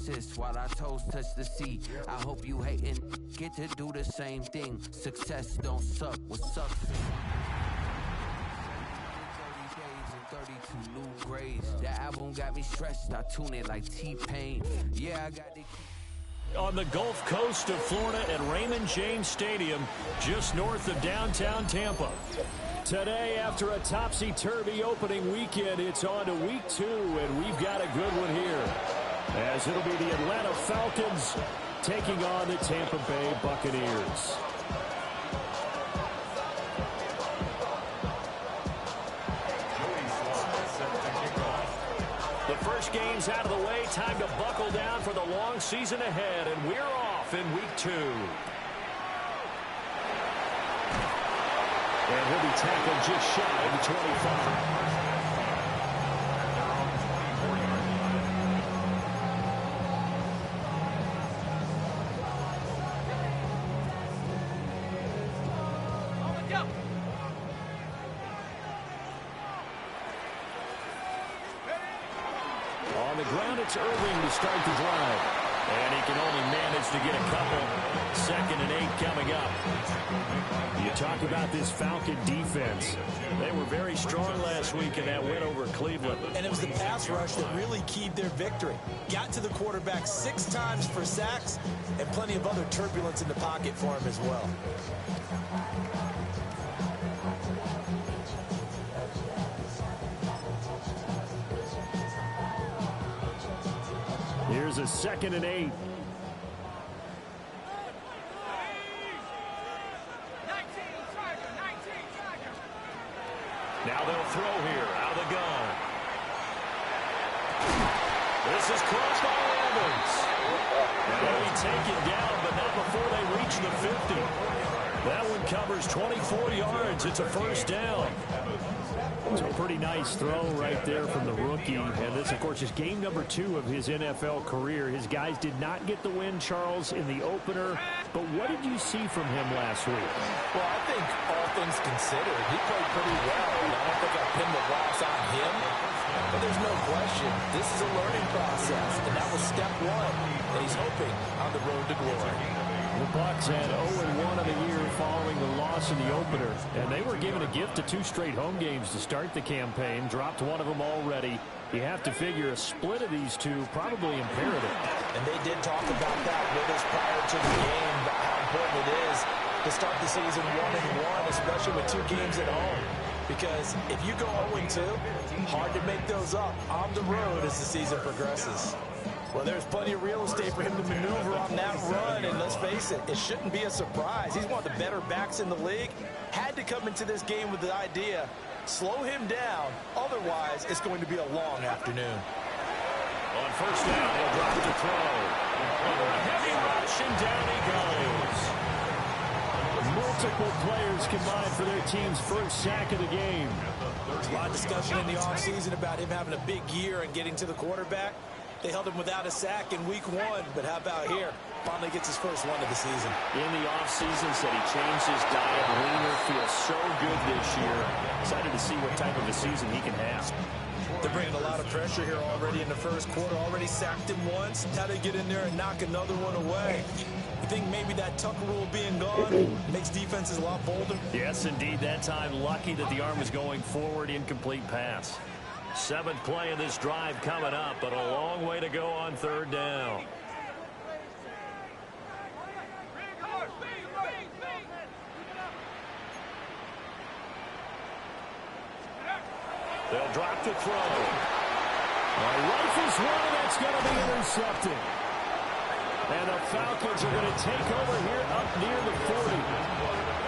assist while our toes touch the sea. I hope you hating get to do the same thing. Success don't suck, what sucks is 30 days and 32 new grades. That album got me stressed, I tune it like T-Pain. Yeah, I got the on the Gulf Coast of Florida at Raymond James Stadium, just north of downtown Tampa. Today, after a topsy-turvy opening weekend, it's on to week 2, and we've got a good one here, as it'll be the Atlanta Falcons taking on the Tampa Bay Buccaneers. The first game's out of the way. Time to buckle down for the long season ahead, and we're off in week 2. And he'll be tackled just shy of the 25. On the ground, it's Irving to start the drive. And he can only manage to get a couple. 2nd and 8 coming up. You talk about this Falcon defense. They were very strong last week in that win over Cleveland. And it was the pass rush that really keyed their victory. Got to the quarterback 6 times for sacks and plenty of other turbulence in the pocket for him as well. Here's a 2nd and 8. Now they'll throw here out of the gun. This is caught by Evans. They'll be taken down, but not before they reach the 50. That one covers 24 yards. It's a first down. It's a pretty nice throw right there from the rookie. And this, of course, is game number 2 of his NFL career. His guys did not get the win, Charles, in the opener. But what did you see from him last week? Well, I think all things considered, he played pretty well. I don't think I pinned the loss on him. But there's no question, this is a learning process. And that was step 1. And he's hoping on the road to glory. The Bucs had 0-1 of the year following the loss in the opener, and they were given a gift of 2 straight home games to start the campaign. Dropped one of them already. You have to figure a split of these 2 probably imperative. And they did talk about that with us prior to the game, about how important it is to start the season 1-1, especially with 2 games at home. Because if you go 0-2, hard to make those up on the road as the season progresses. Well, there's plenty of real estate for him to maneuver on that run, and let's face it, it shouldn't be a surprise. He's one of the better backs in the league. Had to come into this game with the idea, slow him down, otherwise it's going to be a long afternoon. On first down, he'll drop to throw. Heavy rush, and down he goes. Multiple players combined for their team's first sack of the game. There's a lot of discussion in the offseason about him having a big year and getting to the quarterback. They held him without a sack in week 1, but how about here? Finally gets his first one of the season. In the offseason, said he changed his diet. Leaner, feels so good this year. Excited to see what type of a season he can have. They're bringing a lot of pressure here already in the first quarter. Already sacked him once. How to get in there and knock another one away. You think maybe that Tucker rule being gone makes defenses a lot bolder? Yes, indeed. That time, lucky that the arm was going forward. Incomplete pass. 7th play of this drive coming up, but a long way to go on 3rd down. They'll drop to throw. Rifles one, and that's going to be intercepted. And the Falcons are going to take over here up near the 40.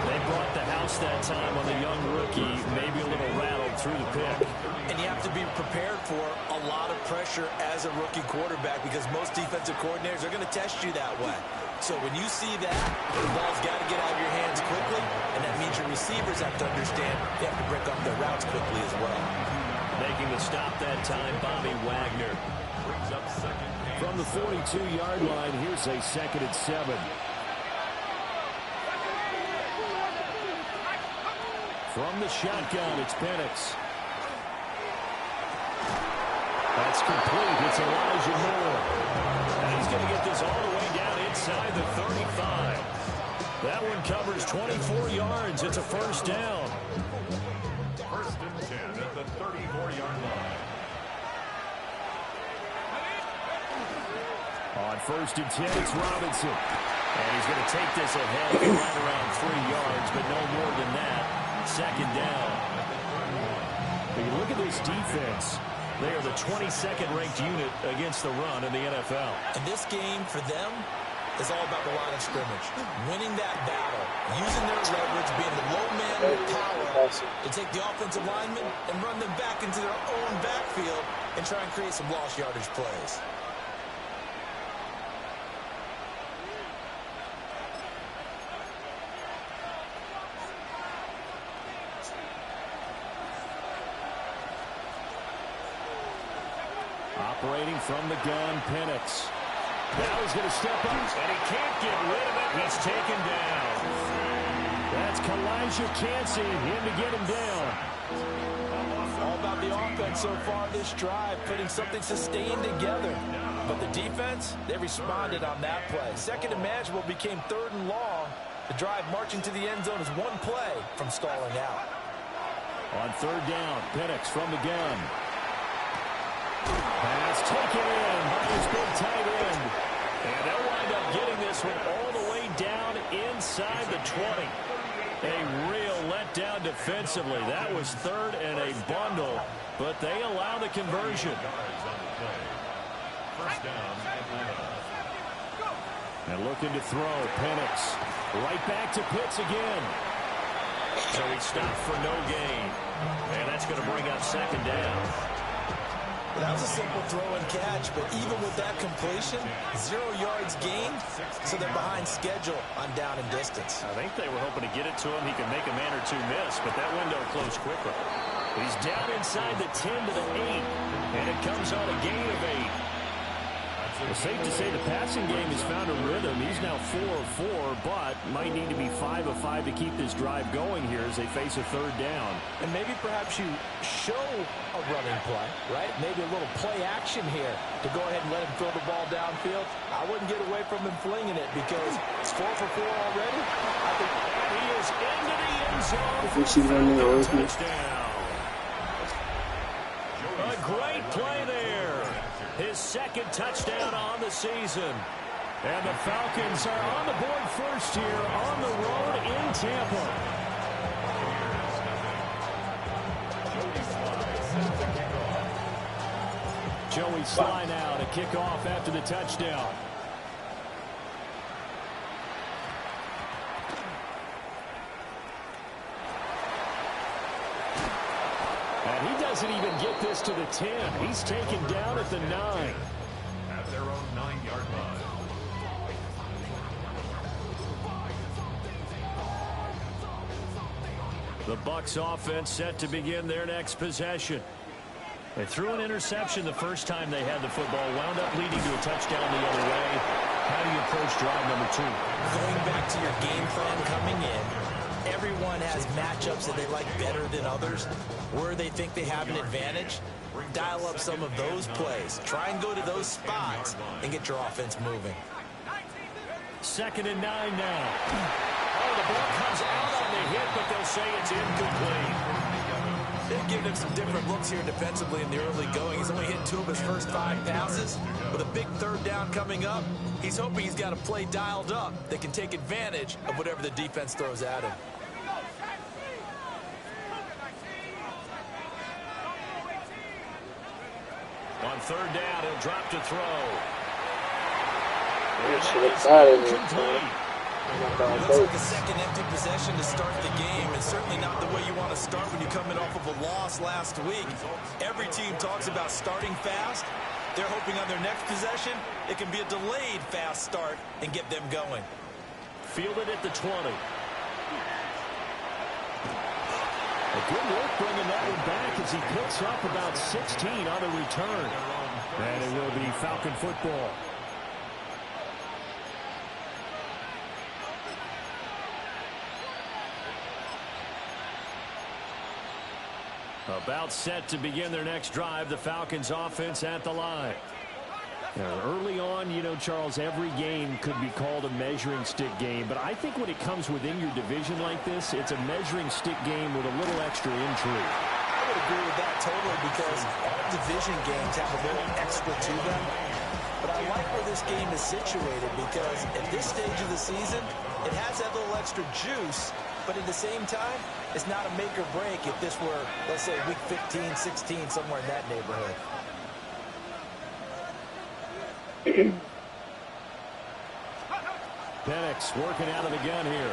They brought the house that time on the young rookie, maybe a little rattled through the pick. And you have to be prepared for a lot of pressure as a rookie quarterback because most defensive coordinators are going to test you that way. So when you see that, the ball's got to get out of your hands quickly, and that means your receivers have to understand they have to break up their routes quickly as well. Making the stop that time, Bobby Wagner. From the 42-yard line, here's a 2nd and 7. From the shotgun, it's Penix. That's complete. It's Elijah Moore. And inside the 35. That one covers 24 yards. It's a first down. First and 10 at the 34-yard line. On first and 10, it's Robinson. And he's going to take this ahead for right around 3 yards, but no more than that. Second down. If you look at this defense, they are the 22nd ranked unit against the run in the NFL. And this game for them is all about the line of scrimmage. Winning that battle, using their leverage, being the low man with power to take the offensive linemen and run them back into their own backfield and try and create some lost yardage plays. Operating from the gun, Penix. Now he's going to step up, and he can't get rid of it. He's taken down. That's Kalijah Cansey in to get him down. All about the offense so far this drive, putting something sustained together. But the defense, they responded on that play. Second and manageable became third and long. The drive marching to the end zone is one play from stalling out. On third down, Penix from the gun. Pass taken in by his big tight end. And they'll wind up getting this one all the way down inside the 20. A real letdown defensively. That was third and a bundle, but they allow the conversion. First down. And looking to throw, Penix. Right back to Pitts again. So he stopped for no gain. And that's going to bring up second down. That was a simple throw and catch, but even with that completion, 0 yards gained, so they're behind schedule on down and distance. I think they were hoping to get it to him. He could make a man or two miss, but that window closed quickly. He's down inside the 10 to the 8, and it comes on a gain of 8. It's safe to say the passing game has found a rhythm. He's now 4 of 4, but might need to be 5 of 5 to keep this drive going here as they face a third down. And maybe perhaps you show a running play, right? Maybe a little play action here to go ahead and let him throw the ball downfield. I wouldn't get away from him flinging it because it's 4 for 4 already. I think he is into the end zone. Touchdown. A great play there. His second touchdown on the season. And the Falcons are on the board first here on the road in Tampa. Joey Sly now to kick off after the touchdown. And he doesn't even get this to the 10. He's taken down at the 9. At their own 9-yard line. The Bucs offense set to begin their next possession. They threw an interception the first time they had the football, wound up leading to a touchdown the other way. How do you approach drive number 2? going back to your game plan coming in, everyone has matchups that they like better than others. Where they think they have an advantage, dial up some of those plays. Try and go to those spots and get your offense moving. Second and 9 now. Oh, the ball comes out on the hit, but they'll say it's incomplete. They've given him some different looks here defensively in the early going. He's only hit 2 of his first 5 passes. With a big third down coming up, he's hoping he's got a play dialed up that can take advantage of whatever the defense throws at him. On third down, he'll drop to throw. Looks like a second empty possession to start the game, and certainly not the way you want to start when you come in off of a loss last week. Every team talks about starting fast. They're hoping on their next possession, it can be a delayed fast start and get them going. Fielded at the 20. A good work bringing that one back as he picks up about 16 on the return. And it will be Falcon football. About set to begin their next drive, the Falcons offense at the line. Early on, you know, Charles, every game could be called a measuring stick game. But I think when it comes within your division like this, it's a measuring stick game with a little extra intrigue. I would agree with that totally because all division games have a little extra to them. But I like where this game is situated because at this stage of the season, it has that little extra juice. But at the same time, it's not a make or break if this were, let's say, week 15, 16, somewhere in that neighborhood. Penix working out of the gun here.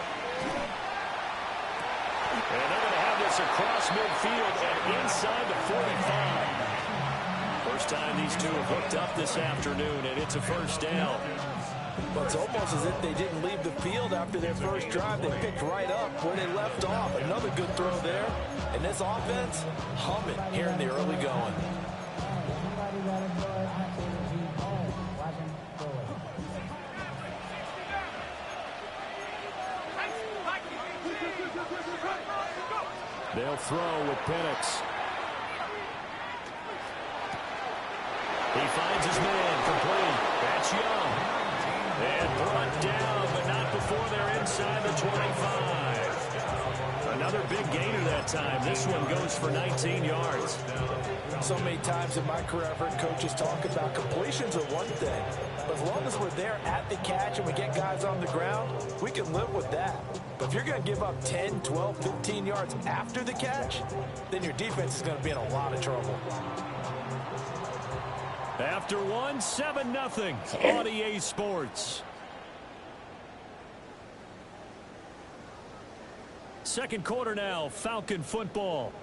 And they're going to have this across midfield and inside the 45. First time these two have hooked up this afternoon, and it's a first down. Well, it's almost as if they didn't leave the field after their first drive. They picked right up where they left off. Another good throw there. And this offense, humming here in the early going. They'll throw with Penix. He finds his man complete. That's Young. And brought down, but not before they're inside the 25. Another big gainer that time. This one goes for 19 yards. So many times in my career, I've heard coaches talk about completions are one thing. But as long as we're there at the catch and we get guys on the ground, we can live with that. But if you're going to give up 10, 12, 15 yards after the catch, then your defense is going to be in a lot of trouble. After one, 7-0 on EA Sports. Second quarter now, Falcon football,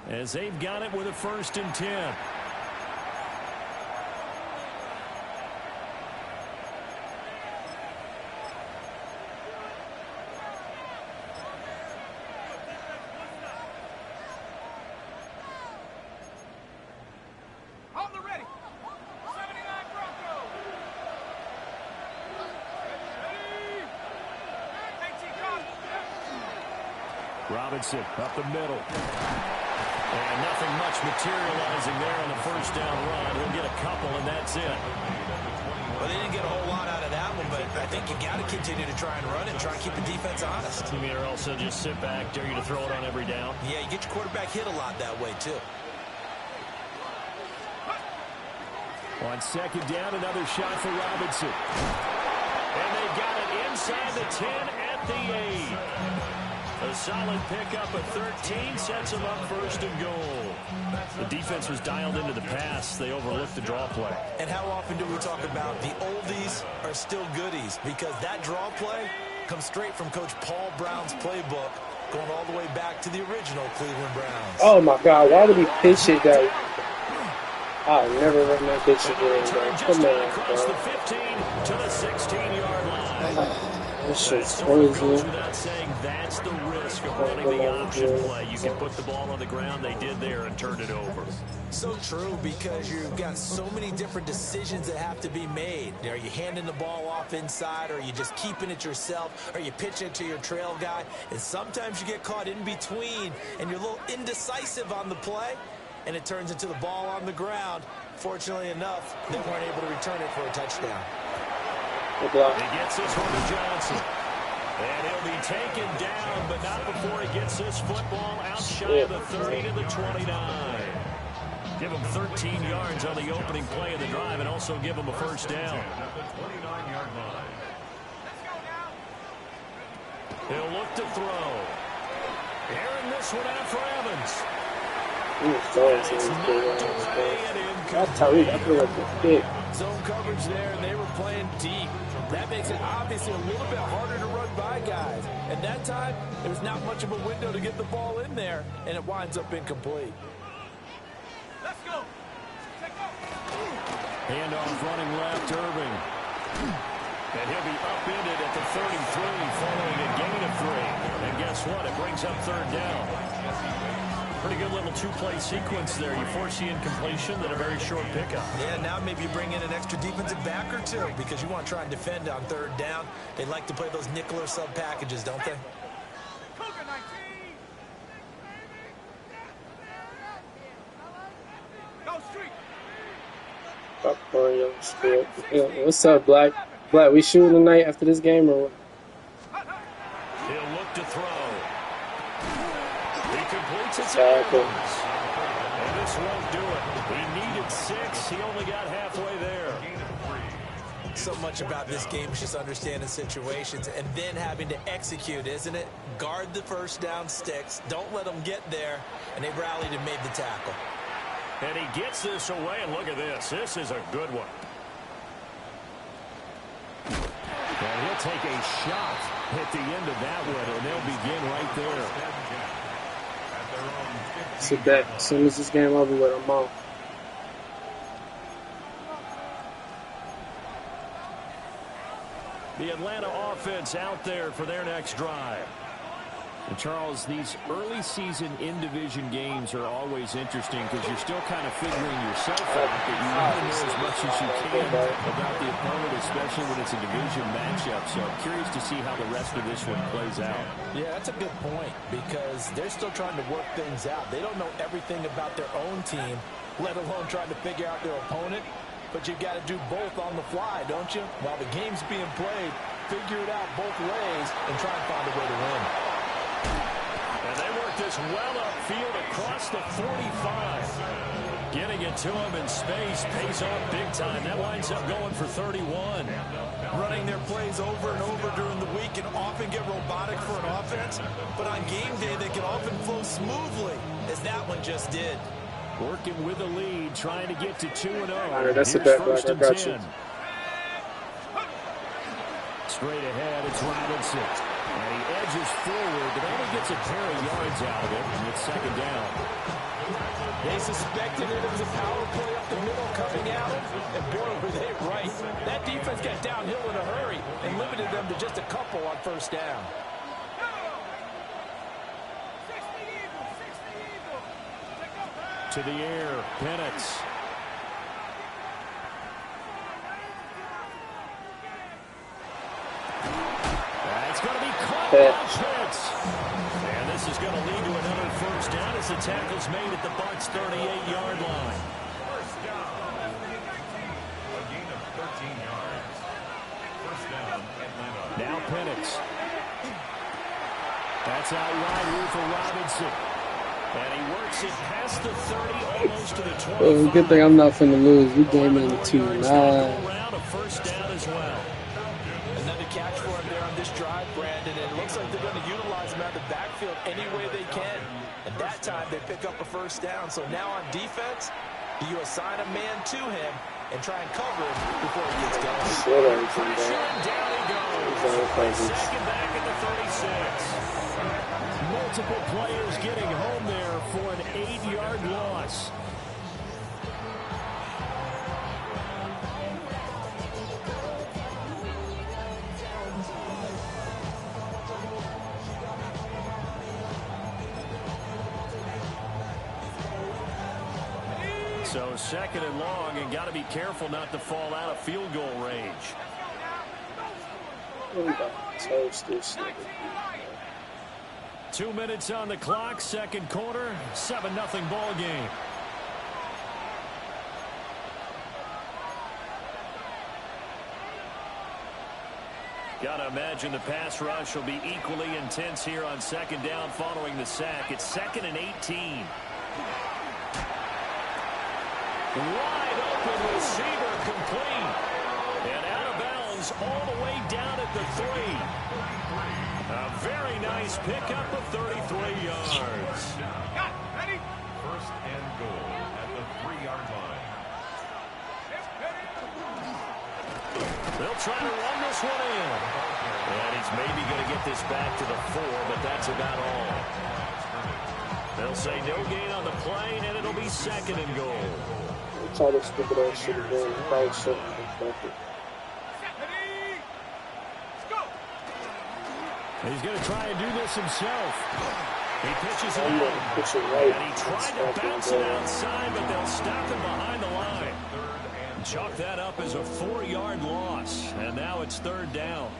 as they've got it with a 1st and 10. Robinson up the middle. And nothing much materializing there on the first down run. He'll get a couple, and that's it. Well, they didn't get a whole lot out of that one, but I think you got to continue to try and run and try and keep the defense honest. You mean or also just sit back, dare you to throw it on every down? Yeah, you get your quarterback hit a lot that way, too. On second down, another shot for Robinson. And they got it inside the 10 at the 8. A solid pickup at 13 sets them up 1st and goal. The defense was dialed into the pass. They overlooked the draw play. And how often do we talk about the oldies are still goodies? Because that draw play comes straight from Coach Paul Brown's playbook, going all the way back to the original Cleveland Browns. Oh, my God. Why would he pitch it that? I'll never run that pitch again, bro. Come on, across bro. the 15 to the 16-yard line. This shit's So crazy. without saying that's the risk of running the option play. You can put the ball on the ground. They did there and turned it over. So true, because you've got so many different decisions that have to be made. Are you handing the ball off inside, or are you just keeping it yourself, or you pitch it to your trail guy? And sometimes you get caught in between, and you're a little indecisive on the play, and it turns into the ball on the ground. Fortunately enough, they weren't able to return it for a touchdown. He gets this one to Johnson. And he'll be taken down, but not before he gets this football out shy of the 30 to the 29. Give him 13 yards on the opening play of the drive and also give him a first down. He'll look to throw. Airing this one out for Evans. That's Tyreek. I feel like a pick. Zone coverage there, and they were playing deep. That makes it obviously a little bit harder to run by guys. And that time, there was not much of a window to get the ball in there, and it winds up incomplete. Let's go. Handoff running left, Irving. And he'll be upended at the 33 following a gain of 3. And guess what? It brings up 3rd down. Pretty good little two-play sequence there. You force the incompletion, then a very short pickup. Yeah, now maybe you bring in an extra defensive back or two because you want to try and defend on 3rd down. They like to play those nickel or sub packages, don't they? Go street. Oh, yo, what's up, Black? Black, we shooting tonight after this game or what? He'll look to throw. He completes it. And this won't do it. He needed 6. He only got halfway there. So much about this game is just understanding situations and then having to execute, isn't it? Guard the first down sticks. Don't let them get there. And they rallied and made the tackle. And he gets this away, and look at this. This is a good one. And he'll take a shot at the end of that one, and they'll begin right there. Sit back. As soon as this game over with, I'm out. The Atlanta offense out there for their next drive. And Charles, these early season in-division games are always interesting because you're still kind of figuring yourself out, but you want to know as much as you can about the opponent, especially when it's a division matchup. So I'm curious to see how the rest of this one plays out. Yeah, that's a good point because they're still trying to work things out. They don't know everything about their own team, let alone trying to figure out their opponent. But you've got to do both on the fly, don't you? While the game's being played, figure it out both ways and try and find a way to win. And they work this well upfield across the 45. Getting it to him in space pays off big time. That winds up going for 31. Running their plays over and over during the week can often get robotic for an offense, but on game day they can often flow smoothly, as that one just did. Working with the lead, trying to get to 2-0. That's a bad block. I got you. Straight ahead, it's Robinson. And he edges forward, but only gets a pair of yards out of it, and it's second down. They suspected it was a power play up the middle coming out, and boy, were they right. That defense got downhill in a hurry and limited them to just a couple on first down. To the air, Penix. That's going to be caught by Pitts. And this is going to lead to another first down as the tackle's made at the Bucs' 38-yard line. First down. A gain of 13 yards. First down, Atlanta. Now Penix. That's out wide here for Robinson. And he works it past the 30, almost to the 25. Well, good thing I'm not finna lose. We game in 2-9. A first down as well. Another catch for him there on this drive, Brandon. And it looks like they're going to utilize him out the backfield any way they can. And that time they pick up a first down. So now on defense, do you assign a man to him and try and cover him before he gets going? Pressure, and down he goes. Second back at the 36. Multiple players getting home there for an 8-yard loss. So second and long, and got to be careful not to fall out of field goal range. 2 minutes on the clock, second quarter, 7-0 ball game. Gotta imagine the pass rush will be equally intense here on second down following the sack. It's 2nd and 18. Wide open receiver complete. And out of bounds all the way down at the 3. A very nice pickup of 33 yards. Ready? First and goal at the 3-yard line. They'll try to run this one in. And he's maybe going to get this back to the 4, but that's about all. They'll say no gain on the play, and it'll be 2nd and goal. That's all this stupid ass shit is doing. Probably shouldn't have done it. He's going to try and do this himself. He pitches it out. And he tried to bounce it outside, but they'll stop him behind the line. Chalk that up as a 4-yard loss. And now it's 3rd down.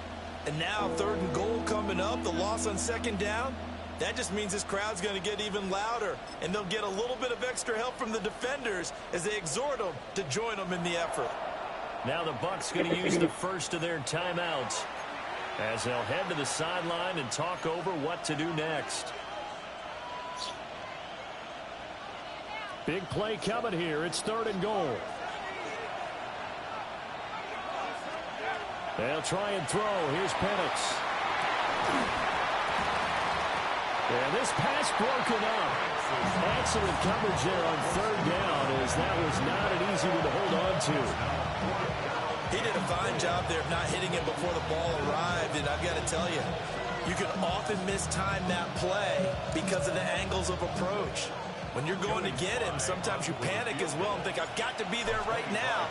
And now 3rd and goal coming up. The loss on 2nd down. That just means this crowd's going to get even louder. And they'll get a little bit of extra help from the defenders as they exhort them to join them in the effort. Now the Bucs going to use the first of their timeouts as they'll head to the sideline and talk over what to do next. Big play coming here. It's 3rd and goal. They'll try and throw. Here's Penix. And this pass broken up. Excellent coverage there on 3rd down, as that was not an easy one to hold on to. He did a fine job there of not hitting it before the ball arrived, and I've got to tell you, you can often mistime that play because of the angles of approach. When you're going to get him, sometimes you panic as well and think, I've got to be there right now.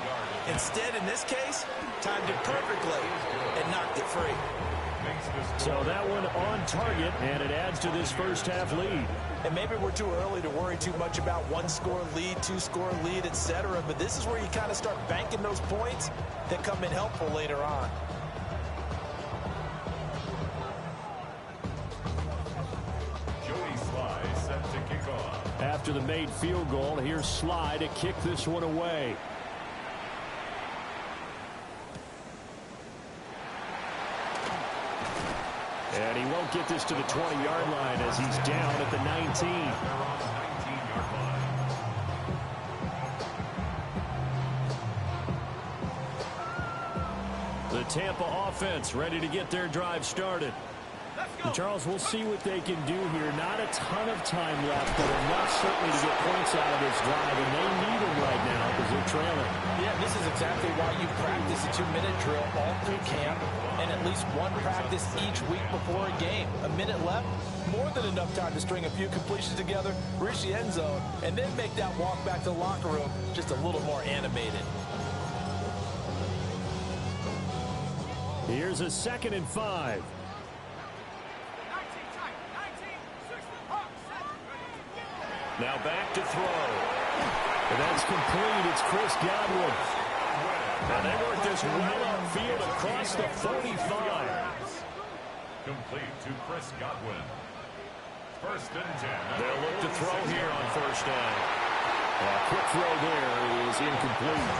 Instead, in this case, timed it perfectly and knocked it free. So that one on target, and it adds to this first half lead. And maybe we're too early to worry too much about 1-score lead, 2-score lead, etc. But this is where you kind of start banking those points that come in helpful later on. Joey Sly set to kick off. After the made field goal, here's Sly to kick this one away. And he won't get this to the 20-yard line as he's down at the 19. The Tampa offense ready to get their drive started. And Charles, we'll see what they can do here. Not a ton of time left, but enough certainly to get points out of this drive, and they need them right now because they're trailing. Yeah, this is exactly why you practice a 2-minute drill all through camp and at least one practice each week before a game. A minute left, more than enough time to string a few completions together, reach the end zone, and then make that walk back to the locker room just a little more animated. Here's a 2nd and 5. Now back to throw. And that's complete. It's Chris Godwin. And they work this well upfield across the 45. Complete to Chris Godwin. 1st and 10. They'll look to throw here on 1st down. A quick throw there is incomplete.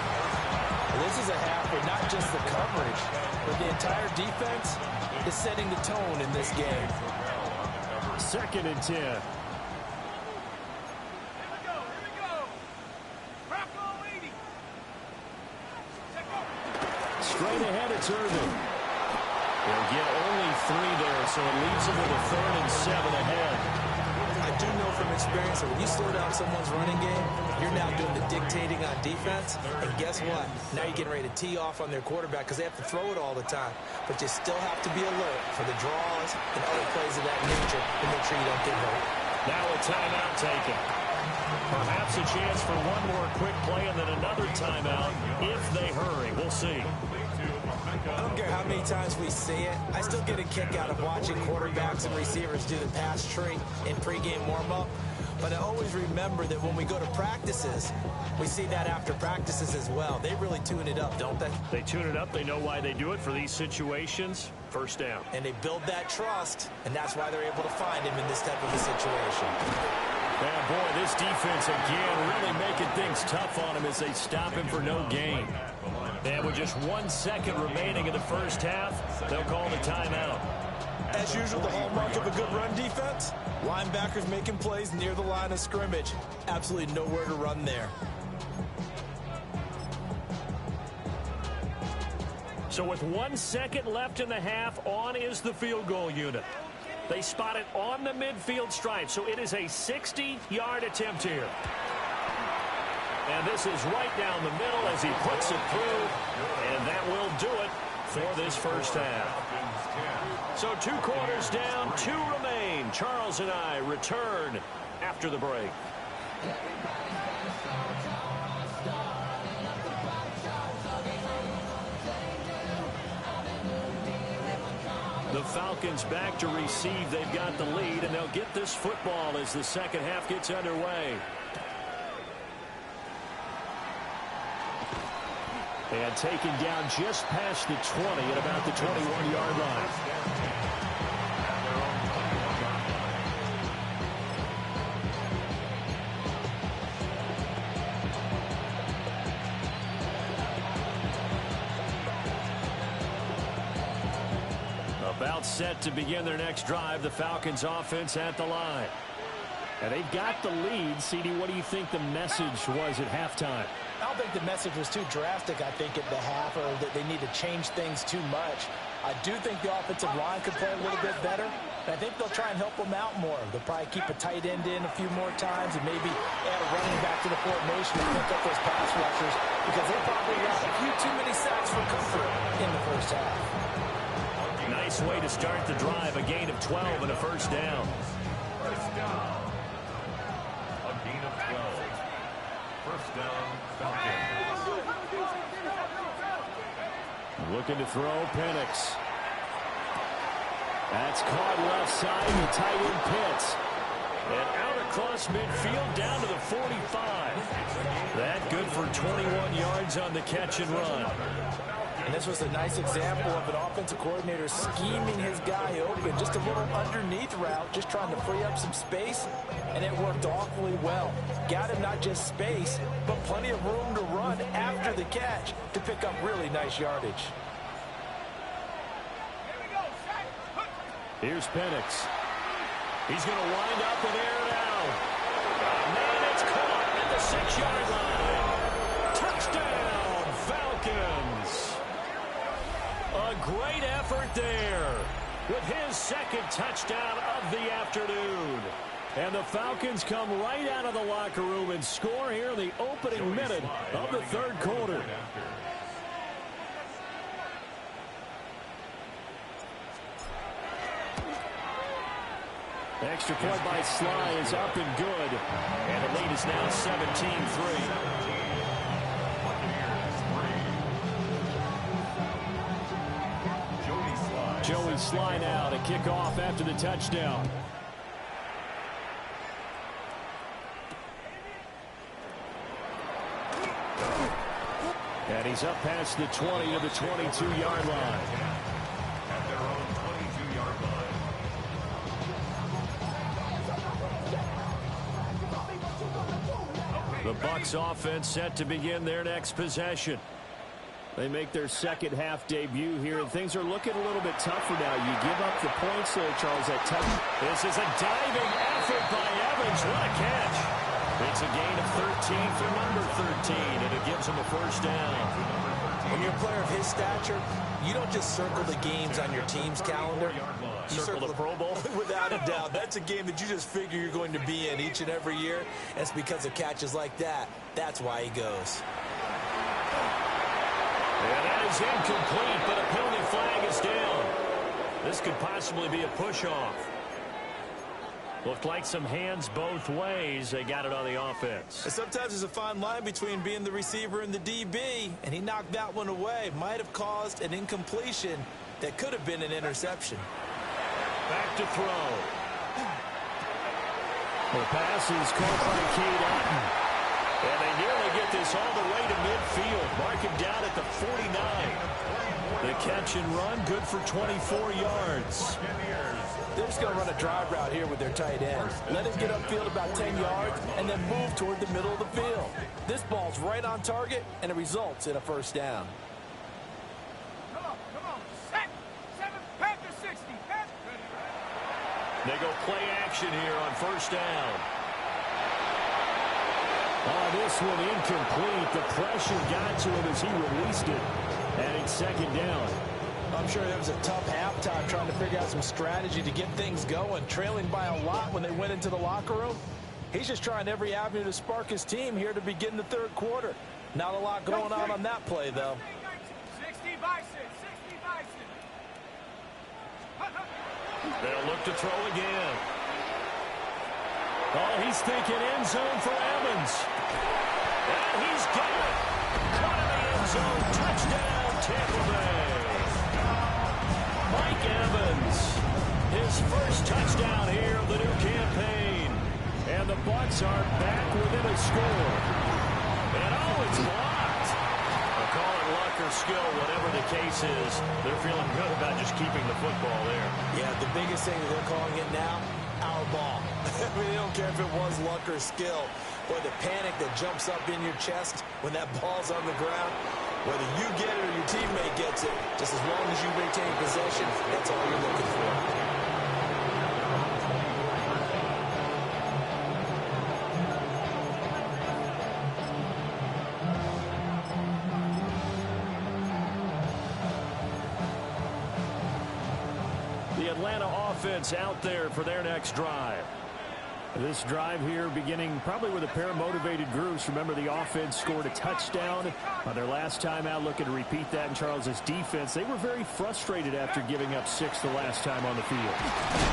Well, this is a half where not just the coverage, but the entire defense is setting the tone in this game. 2nd and 10. Straight ahead, it's Irvin. They'll get only 3 there, so it leaves them with a 3rd and 7 ahead. I do know from experience that when you slow down someone's running game, you're now doing the dictating on defense. And guess what? Now you're getting ready to tee off on their quarterback because they have to throw it all the time. But you still have to be alert for the draws and other plays of that nature to make sure you don't get hurt. Now a timeout taken. Perhaps a chance for one more quick play and then another timeout if they hurry. We'll see. I don't care how many times we see it. I still get a kick out of watching quarterbacks and receivers do the pass tree in pregame warm-up. But I always remember that when we go to practices, we see that after practices as well. They really tune it up, don't they? They tune it up. They know why they do it for these situations. 1st down. And they build that trust, and that's why they're able to find him in this type of a situation. Man, boy, this defense again really making things tough on him as they stop him for no gain. And with just 1 second remaining in the first half, they'll call the timeout. As usual, the hallmark of a good run defense, linebackers making plays near the line of scrimmage. Absolutely nowhere to run there. So with 1 second left in the half, on is the field goal unit. They spot it on the midfield stripe, so it is a 60-yard attempt here. And this is right down the middle as he puts it through, and that will do it for this first half. So 2 quarters down, 2 remain. Charles and I return after the break. The Falcons back to receive. They've got the lead, and they'll get this football as the second half gets underway. And taken down just past the 20 at about the 21-yard line. About set to begin their next drive. The Falcons offense at the line. And they've got the lead. CD, what do you think the message was at halftime? I don't think the message was too drastic, I think, at the half, or that they need to change things too much. I do think the offensive line could play a little bit better. And I think they'll try and help them out more. They'll probably keep a tight end in a few more times and maybe add a running back to the formation to pick up those pass rushers, because they probably got a few too many sacks for comfort in the first half. Nice way to start the drive. A gain of 12 and a first down. First down. A gain of 12. First down, Falcons. Looking to throw, Penix. That's caught left side, the tight end Pitts. And out across midfield down to the 45. That good for 21 yards on the catch and run. And this was a nice example of an offensive coordinator scheming his guy open. Just a little underneath route, just trying to free up some space, and it worked awfully well. Got him not just space, but plenty of room to run after the catch to pick up really nice yardage. Here's Penix. He's going to wind up and air it out. And it's caught at the 6-yard line. Touchdown, Falcons. A great effort there with his second touchdown of the afternoon. And the Falcons come right out of the locker room and score here in the opening minute of the third quarter. Extra point by Sly is up and good. And the lead is now 17-3. Joey Sly now to kick off after the touchdown. And he's up past the 20 to the 22-yard line. At their own 22-yard line. The Bucs offense set to begin their next possession. They make their second half debut here, and things are looking a little bit tougher now. You give up the points there, Charles. That This is a diving effort by Evans. What a catch. It's a gain of 13 for number 13, and it gives him a first down. When you're a player of his stature, you don't just circle the games on your team's calendar. You Circle the Pro Bowl? Without a doubt. That's a game that you just figure you're going to be in each and every year. And it's because of catches like that. That's why he goes. And that is incomplete, but a penalty flag is down. This could possibly be a push-off. Looked like some hands both ways. They got it on the offense. And sometimes there's a fine line between being the receiver and the DB, and he knocked that one away. Might have caused an incompletion that could have been an interception. Back to throw. The pass is caught by Cade Otton. And they nearly get this all the way to midfield. Mark him down at the 49. The catch and run, good for 24 yards. They're just going to run a drive route here with their tight end. Let him get upfield about 10 yards and then move toward the middle of the field. This ball's right on target, and it results in a first down. Come on. Set. 7, Panther 60. Panther. They go play action here on first down. This one incomplete. The pressure got to him as he released it. And it's second down. I'm sure that was a tough halftime trying to figure out some strategy to get things going, trailing by a lot when they went into the locker room. He's just trying every avenue to spark his team here to begin the third quarter. Not a lot going on that play, though. 60 Bison. 60 Bison. They'll look to throw again. Oh, he's thinking end zone for Evans. And he's got it. Caught in the end zone. Touchdown, Tampa Bay. Mike Evans, his first touchdown here of the new campaign. And the Bucs are back within a score. And it's blocked. I'll call it luck or skill, whatever the case is. They're feeling good about just keeping the football there. Yeah, the biggest thing that they're calling it now, our ball. I mean, they don't care if it was luck or skill. Or the panic that jumps up in your chest when that ball's on the ground. Whether you get it or your teammate gets it, just as long as you retain possession, that's all you're looking for. The Atlanta offense out there for their next drive. This drive here beginning probably with a pair of motivated groups. Remember, the offense scored a touchdown on their last time out. Looking to repeat that in Charles's defense. They were very frustrated after giving up 6 the last time on the field.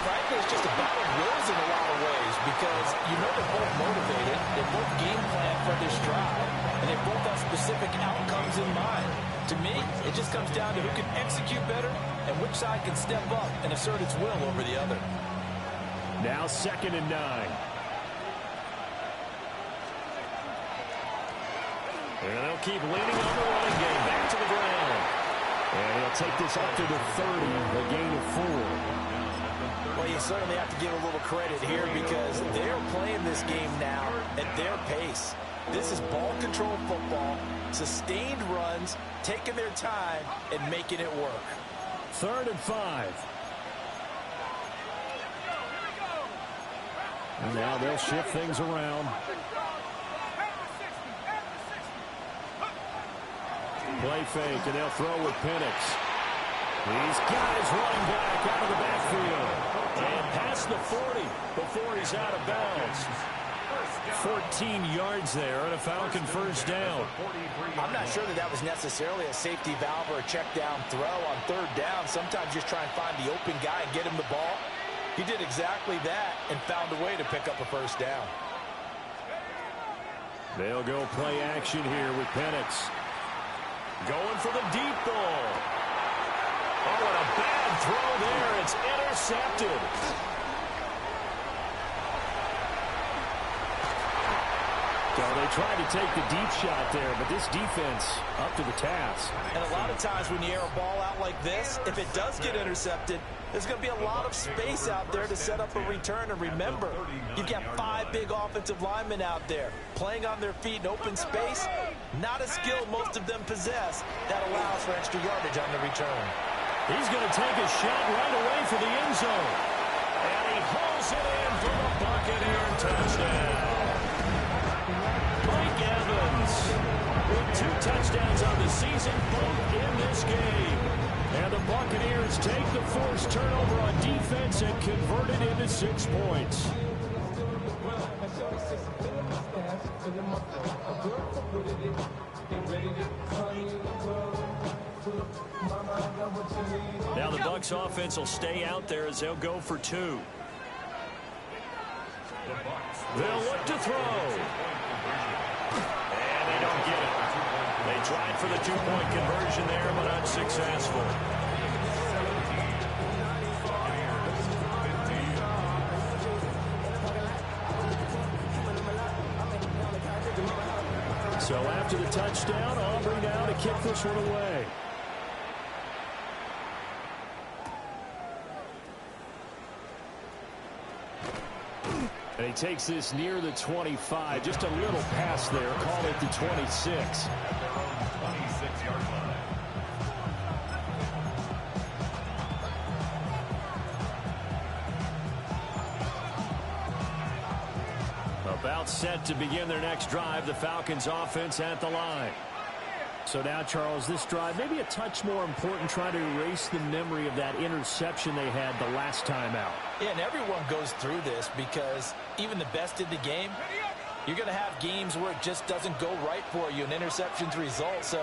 Frankly, it's just a battle of wills in a lot of ways because you know they're both motivated. They both game plan for this drive, and they both have specific outcomes in mind. To me, it just comes down to who can execute better and which side can step up and assert its will over the other. Now 2nd and 9. And they'll keep leaning on the running game. Back to the ground. And he'll take this up to the 30, a gain of 4. Well, you certainly have to give a little credit here because they're playing this game now at their pace. This is ball control football, sustained runs, taking their time, and making it work. 3rd and 5. And now they'll shift things around. Play fake, and they'll throw with Penix. He's got his running back out of the backfield. And past the 40 before he's out of bounds. 14 yards there and a Falcon first down. I'm not sure that was necessarily a safety valve or a check down throw on 3rd down. Sometimes just try and find the open guy and get him the ball. He did exactly that and found a way to pick up a first down. They'll go play action here with Penix. Going for the deep ball. Oh, and a bad throw there. It's intercepted. So they tried to take the deep shot there, but this defense up to the task. And a lot of times when you air a ball out like this, if it does get intercepted, there's going to be a lot of space out there to set up a return. And remember, you've got 5 big offensive linemen out there playing on their feet in open space. Not a skill most of them possess that allows for extra yardage on the return. He's going to take a shot right away for the end zone. And he hauls it in for the Buccaneer touchdown. Mike Evans with 2 touchdowns on the season, both in this game. And the Buccaneers take the forced turnover on defense and convert it into 6 points. Now the Bucs offense will stay out there as they'll go for 2. They'll look to throw. And they don't get it. They tried for the 2-point conversion there, but unsuccessful. So after the touchdown, Aubrey now to kick this one away. And he takes this near the 25. Just a little pass there. Call it the 26. 26-yard line. About set to begin their next drive. The Falcons offense at the line. So now, Charles, this drive maybe a touch more important, trying to erase the memory of that interception they had the last time out. Yeah, and everyone goes through this because even the best in the game, you're going to have games where it just doesn't go right for you, and interceptions result. So,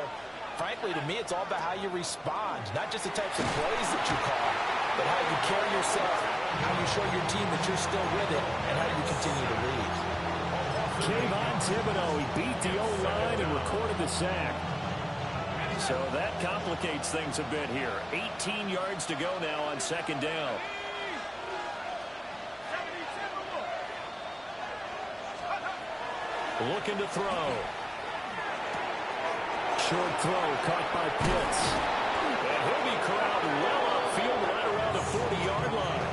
frankly, to me, it's all about how you respond, not just the types of plays that you call, but how you carry yourself, how you show your team that you're still with it, and how you continue to lead. Kayvon Thibodeaux, he beat the O-line and recorded the sack. So that complicates things a bit here. 18 yards to go now on 2nd down. Looking to throw. Short throw caught by Pitts. And he'll be corralled well upfield right around the 40-yard line.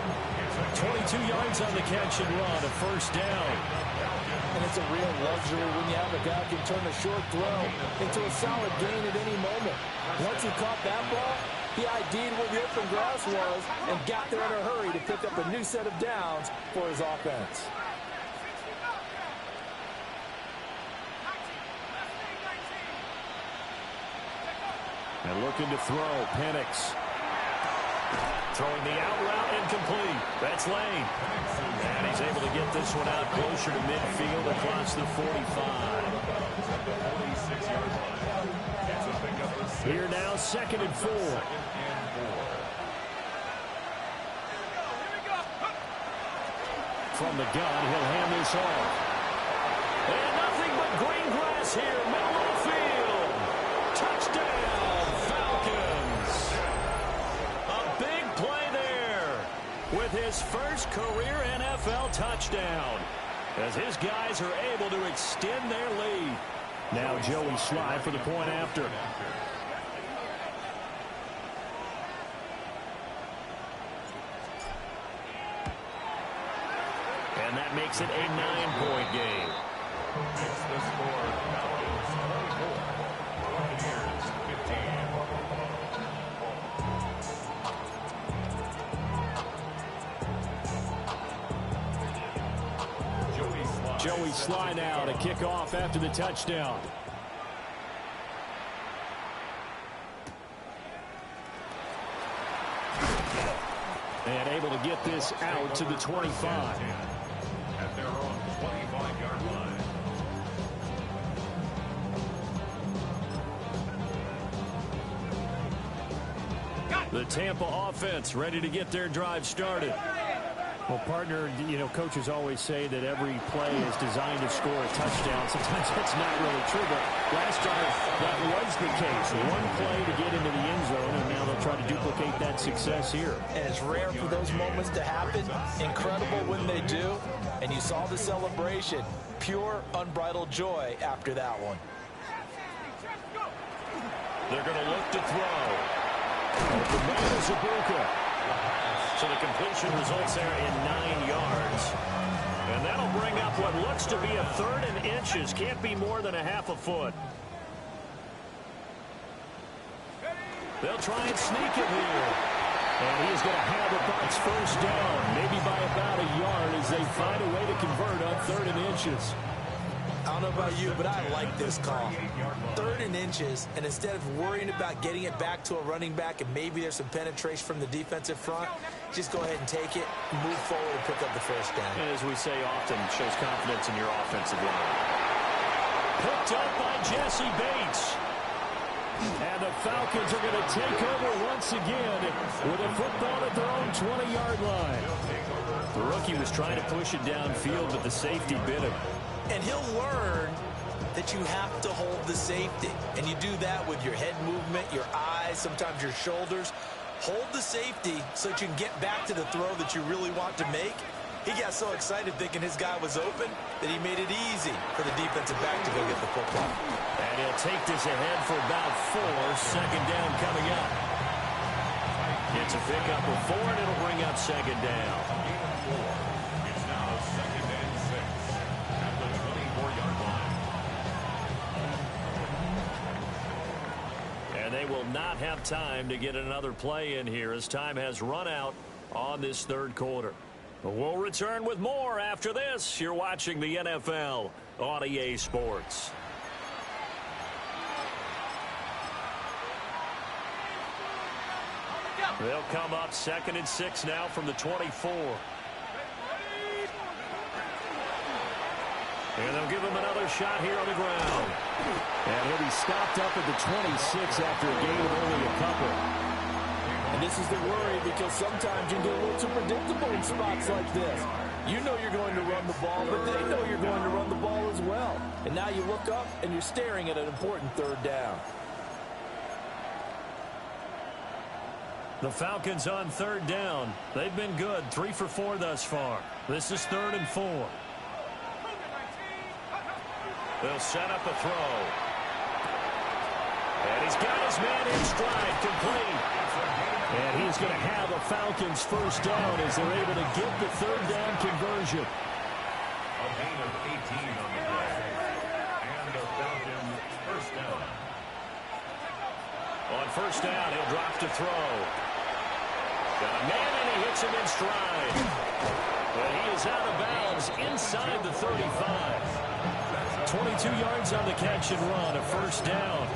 22 yards on the catch and run, a first down. And it's a real luxury when you have a guy who can turn a short throw into a solid gain at any moment. Once he caught that ball, he ID'd where the open grass was and got there in a hurry to pick up a new set of downs for his offense. And looking to throw, Penix. Throwing the out route incomplete. That's Lane. And he's able to get this one out closer to midfield across the 45. Here now, 2nd and 4. From the gun, he'll hand this off. And nothing but green grass here, middle of the field. Touchdown, Falcons. A big play there with his first career NFL touchdown, as his guys are able to extend their lead. Now Joey Slye for the point after. And that makes it a 9-point game. It's the score. Falcons 24. Buccaneers 15. Joey Slye now to kick off after the touchdown. And able to get this out to the 25. At their own 25-yard line. The Tampa offense ready to get their drive started. Well, partner, you know, coaches always say that every play is designed to score a touchdown. Sometimes that's not really true, but last drive that was the case. One play to get into the end zone, and now they'll try to duplicate that success here. And it's rare for those moments to happen. Incredible when they do. And you saw the celebration. Pure, unbridled joy after that one. They're going to look to throw. The man is Ibuka. So the completion results there in 9 yards. And that'll bring up what looks to be a 3rd and inches. Can't be more than a half a foot. They'll try and sneak it here. And he's going to have the Bucs first down, maybe by about a yard as they find a way to convert on 3rd and inches. I don't know about you, but I like this call. 3rd and inches, and instead of worrying about getting it back to a running back and maybe there's some penetration from the defensive front, just go ahead and take it, move forward, and pick up the first down. And as we say often, shows confidence in your offensive line. Picked up by Jesse Bates. And the Falcons are going to take over once again with a football at their own 20-yard line. The rookie was trying to push it downfield, but the safety bit him. And he'll learn that you have to hold the safety. And you do that with your head movement, your eyes, sometimes your shoulders. Hold the safety so that you can get back to the throw that you really want to make. He got so excited thinking his guy was open that he made it easy for the defensive back to go get the football. And he'll take this ahead for about 4. 2nd down coming up. It's a pickup of 4, and it'll bring up 2nd down. It's now 2nd and 6 at the 24-yard line. And they will not have time to get another play in here as time has run out on this 3rd quarter. But we'll return with more after this. You're watching the NFL on EA Sports. They'll come up 2nd and 6 now from the 24. And they'll give him another shot here on the ground. And he'll be stopped up at the 26 after a gain of only a couple. And this is the worry because sometimes you get a little too predictable in spots like this. You know you're going to run the ball, but they know you're going to run the ball as well. And now you look up and you're staring at an important 3rd down. The Falcons on 3rd down. They've been good, 3 for 4 thus far. This is 3rd and 4. They'll set up a throw. And he's got his man in stride, complete. And he's going to have a Falcons first down as they're able to get the 3rd down conversion. A gain of 18 on the play. And the Falcons first down. On first down, he'll drop to throw. Got a man, and he hits him in stride. But he is out of bounds inside the 35. 22 yards on the catch and run, a first down.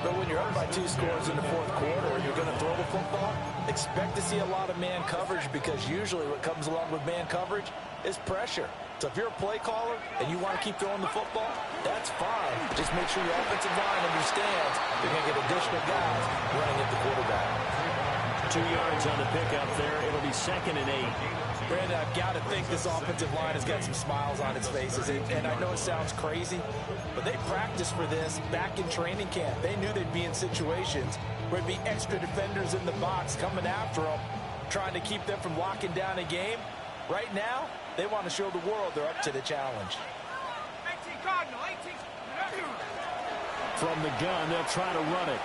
But when you're up by 2 scores in the fourth quarter and you're going to throw the football, expect to see a lot of man coverage, because usually what comes along with man coverage is pressure. So if you're a play caller and you want to keep throwing the football, that's fine. Just make sure your offensive line understands they're going to get additional guys running at the quarterback. 2 yards on the pickup there. It'll be 2nd and 8. Brandon, I've got to think this offensive line has got some smiles on its faces. And I know it sounds crazy, but they practiced for this back in training camp. They knew they'd be in situations where there'd be extra defenders in the box coming after them, trying to keep them from locking down a game. Right now, they want to show the world they're up to the challenge. 18 Cardinal, 18. From the gun, they'll try to run it.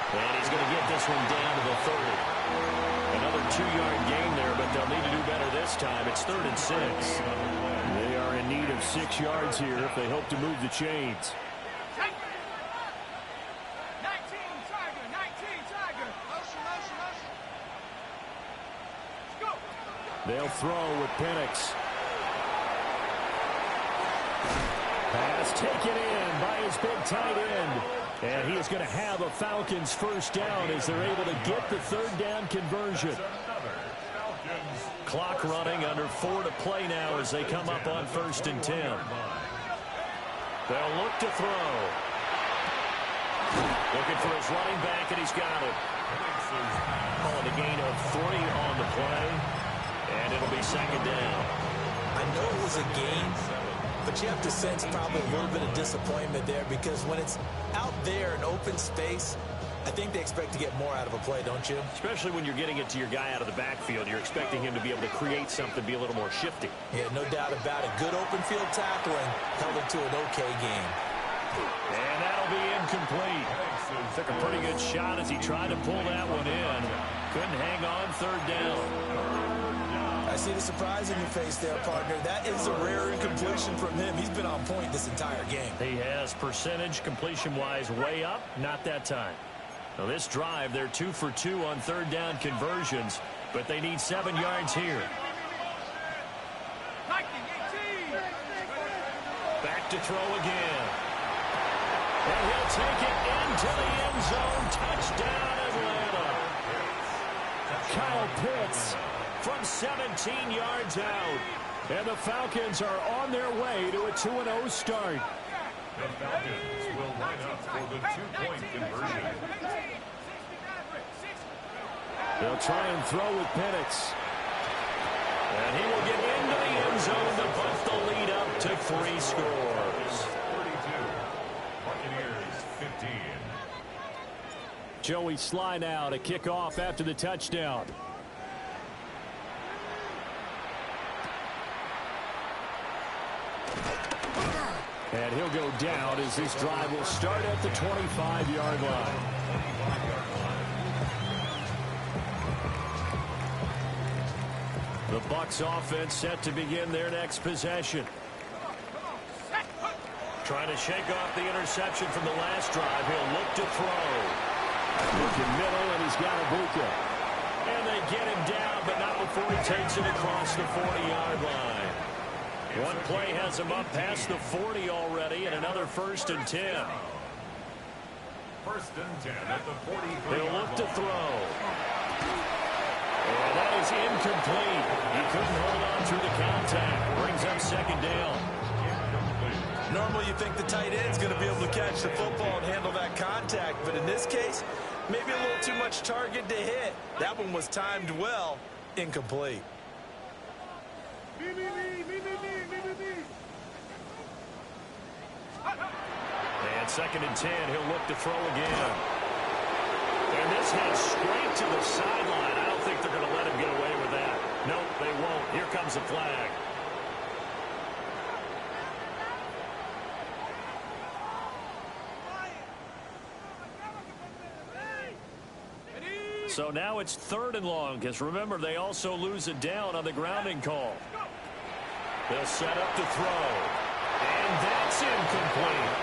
And he's going to get this one down to the 30. Another 2-yard gain there, but they'll need to do better this time. It's 3rd and 6. They are in need of 6 yards here if they hope to move the chains. 19 Tiger, 19 Tiger. Motion, motion, motion. Let's go. They'll throw with Penix. Pass taken in by his big tight end. And he is going to have a Falcons first down as they're able to get the 3rd down conversion. Clock running, under 4 to play now as they come up on 1st and 10. They'll look to throw. Looking for his running back, and he's got it. Calling a gain of 3 on the play. And it'll be 2nd down. I know it was a game, but you have to sense probably a little bit of disappointment there, because when it's out there in open space, I think they expect to get more out of a play, don't you? Especially when you're getting it to your guy out of the backfield. You're expecting him to be able to create something, be a little more shifty. Yeah, no doubt about it. Good open field tackling held it to an okay game. And that'll be incomplete. Took a pretty good shot as he tried to pull that one in. Couldn't hang on 3rd down. I see the surprise in your face there, partner. That is a rare incompletion from him. He's been on point this entire game. He has percentage completion-wise way up. Not that time. Now this drive, they're 2 for 2 on 3rd down conversions, but they need 7 yards here. 19, 18. Back to throw again. And he'll take it into the end zone. Touchdown, Atlanta. Kyle Pitts from 17 yards out. And the Falcons are on their way to a 2-0 start. The Falcons will line up for the 2-point conversion. They'll try and throw with Penix. And he will get into the end zone to bunt the lead up to 3 scores. 32. Buccaneers 15. Joey Sly now to kick off after the touchdown. And he'll go down as this drive will start at the 25-yard line. The Bucs offense set to begin their next possession. Trying to shake off the interception from the last drive. He'll look to throw. Looking middle, and he's got Ibuka. And they get him down, but not before he takes it across the 40-yard line. One play has him up past the 40 already, and another 1st and 10. 1st and 10 at the 43. He'll look to throw. And that is incomplete. He couldn't hold on through the contact. Brings up 2nd down. Normally you think the tight end's going to be able to catch the football and handle that contact, but in this case, maybe a little too much target to hit. That one was timed well, incomplete. And 2nd and 10, he'll look to throw again. And this heads straight to the sideline. I don't think they're going to let him get away with that. Nope, they won't. Here comes a flag. So now it's 3rd and long, because remember, they also lose it down on the grounding call. They'll set up to throw. And that's incomplete.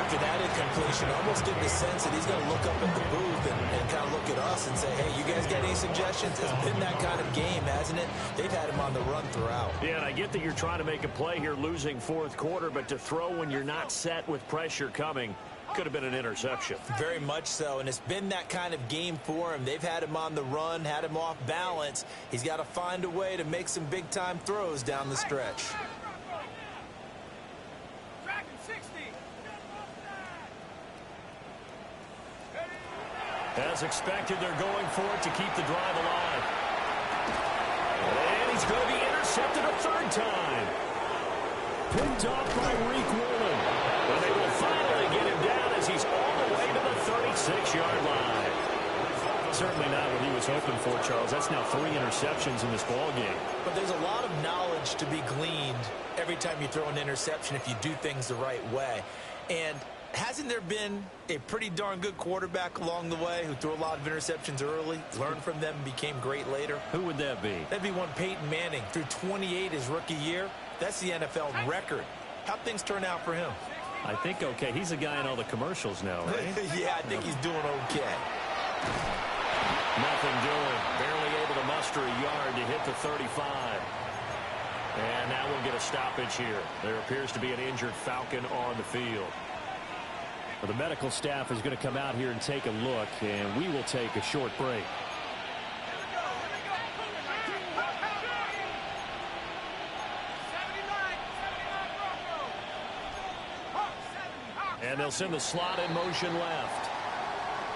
After that incompletion, almost getting the sense that he's going to look up at the booth and kind of look at us and say, hey, you guys got any suggestions? It's been that kind of game, hasn't it? They've had him on the run throughout. Yeah, and I get that you're trying to make a play here losing fourth quarter, but to throw when you're not set with pressure coming could have been an interception. Very much so, and it's been that kind of game for him. They've had him on the run, had him off balance. He's got to find a way to make some big-time throws down the stretch. As expected, they're going for it to keep the drive alive. And he's going to be intercepted a third time. Picked off by Reek Woolen. But they will finally get him down as he's all the way to the 36-yard line. Certainly not what he was hoping for, Charles. That's now 3 interceptions in this ballgame. But there's a lot of knowledge to be gleaned every time you throw an interception if you do things the right way. And hasn't there been a pretty darn good quarterback along the way who threw a lot of interceptions early, learned from them, became great later? Who would that be? That'd be one Peyton Manning. Threw 28 his rookie year. That's the NFL record. How'd things turn out for him? I think okay. He's a guy in all the commercials now, right? Yeah, I think he's doing okay. Nothing doing. Barely able to muster a yard to hit the 35. And now we'll get a stoppage here. There appears to be an injured Falcon on the field. Well, the medical staff is going to come out here and take a look, and we will take a short break. And they'll send the slot in motion left.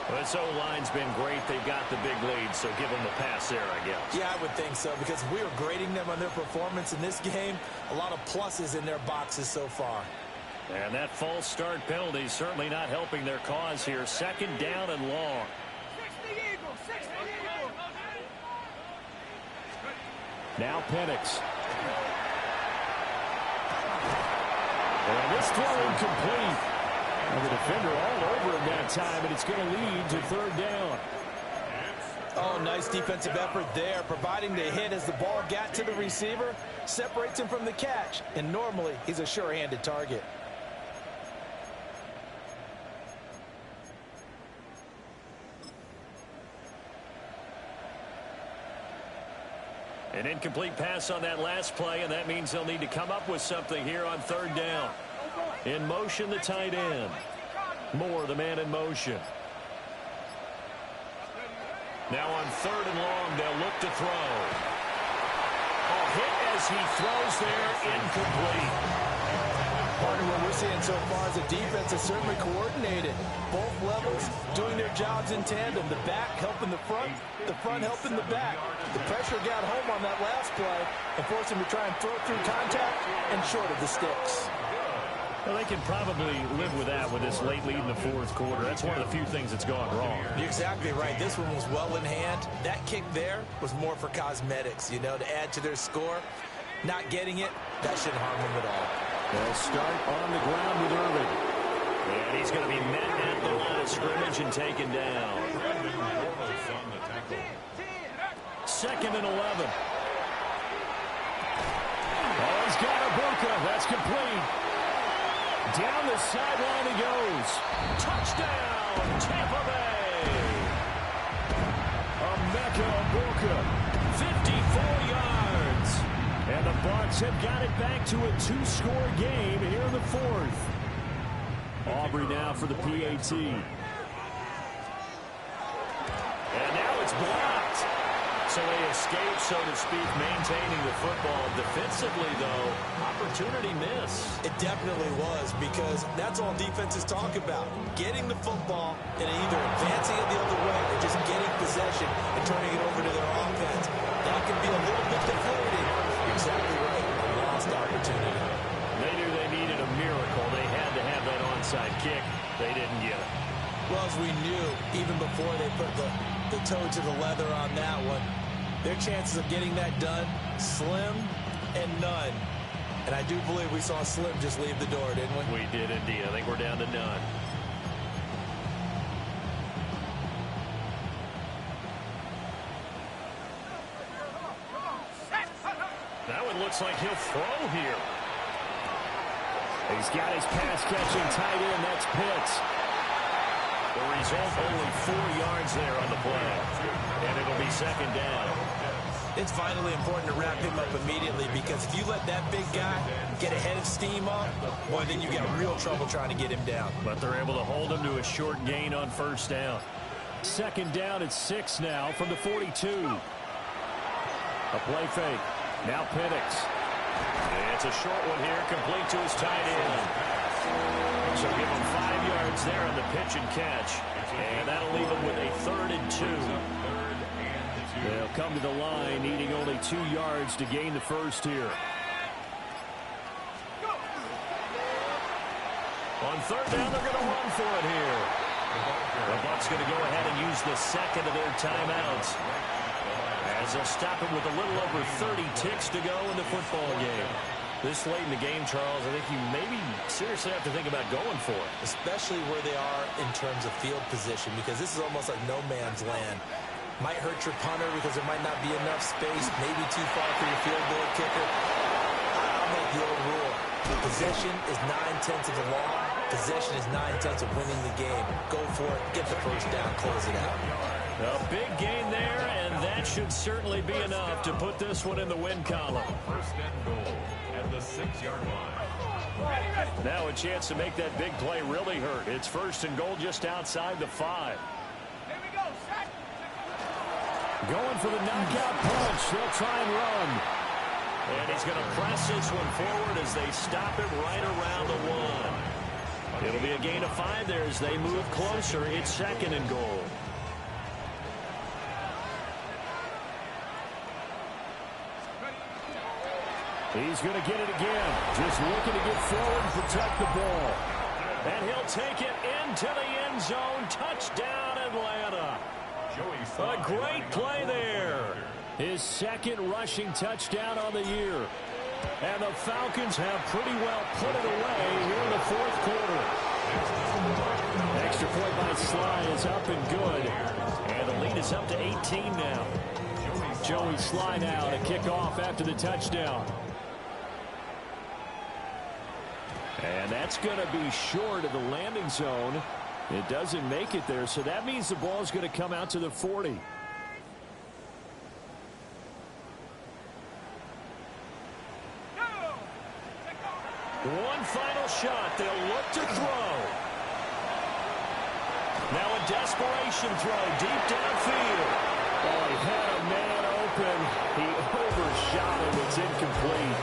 Well, this O-line's been great. They've got the big lead, so give them the pass there, I guess. Yeah, I would think so, because we were grading them on their performance in this game. A lot of pluses in their boxes so far. And that false start penalty is certainly not helping their cause here. Second down and long. 60 Eagles, 60 Eagles. Now Penix. And this throw incomplete. And the defender all over him that time, and it's going to lead to third down. Oh, nice defensive effort there, providing the hit as the ball got to the receiver, separates him from the catch, and normally he's a sure-handed target. An incomplete pass on that last play, and that means they'll need to come up with something here on third down. In motion, the tight end. Moore, the man in motion. Now on third and long, they'll look to throw. A hit as he throws there, incomplete. Part of what we're seeing so far is the defense is certainly coordinated. Both levels doing their jobs in tandem. The back helping the front helping the back. The pressure got home on that last play and forced him to try and throw through contact and short of the sticks. Well, they can probably live with that with this late lead in the fourth quarter. That's one of the few things that's gone wrong. You're exactly right. This one was well in hand. That kick there was more for cosmetics, you know, to add to their score. Not getting it, that shouldn't harm them at all. They'll start on the ground with Irving. And he's going to be met at the line of scrimmage and taken down. Second and 11. Oh, he's got Ibuka. That's complete. Down the sideline he goes. Touchdown, Tampa Bay. Emeka Ibuka. 54 yards. And the Bucs have got it back to a 2-score game here in the fourth. Aubrey now for the PAT. And now it's blocked. So they escape, so to speak, maintaining the football. Defensively, though, opportunity miss. It definitely was, because that's all defenses talk about. Getting the football and either advancing it the other way or just getting possession and turning it over to their offense. That can be a little bit deflating. You're exactly right. A lost opportunity. They knew they needed a miracle. They had to have that onside kick. They didn't get it. Well, as we knew, even before they put the toe to the leather on that one, their chances of getting that done, slim and none. And I do believe we saw Slim just leave the door, didn't we? We did indeed. I think we're down to none. That would looks like he'll throw here. He's got his pass-catching tight end. That's Pitts. The result, only 4 yards there on the play. And it'll be second down. It's vitally important to wrap him up immediately, because if you let that big guy get a head of steam up, boy, then you got real trouble trying to get him down. But they're able to hold him to a short gain on first down. Second down at 6 now from the 42. A play fake. Now Penix. It's a short one here, complete to his tight end. So give him 5 yards there on the pitch and catch. And that'll leave him with a 3rd and 2. They'll come to the line, needing only 2 yards to gain the first here. On 3rd down, they're going to run for it here. The Bucs going to go ahead and use the second of their timeouts, as they'll stop him with a little over 30 ticks to go in the football game. This late in the game, Charles, I think you maybe seriously have to think about going for it. Especially where they are in terms of field position, because this is almost like no man's land. Might hurt your punter because there might not be enough space, maybe too far for your field goal kicker. I'll make the old rule. Possession is 9/10 of the law. Possession is 9/10 of winning the game. Go for it, get the first down, close it out. A big gain there, and that should certainly be enough to put this one in the win column. First and goal at the 6-yard line. Now a chance to make that big play really hurt. It's 1st and goal just outside the 5. Here we go, set. Going for the knockout punch. They'll try and run. And he's going to press this one forward as they stop him right around the 1. It'll be a gain of 5 there as they move closer. It's 2nd and goal. He's going to get it again. Just looking to get forward and protect the ball. And he'll take it into the end zone. Touchdown, Atlanta. A great play there. His 2nd rushing touchdown on the year. And the Falcons have pretty well put it away here in the 4th quarter. Extra point by Sly is up and good. And the lead is up to 18 now. Joey Sly now to kick off after the touchdown. And that's going to be short of the landing zone. It doesn't make it there, so that means the ball is going to come out to the 40. One final shot. They'll look to throw. Now a desperation throw deep downfield. Oh, he had a man open. He overshot him. It's incomplete.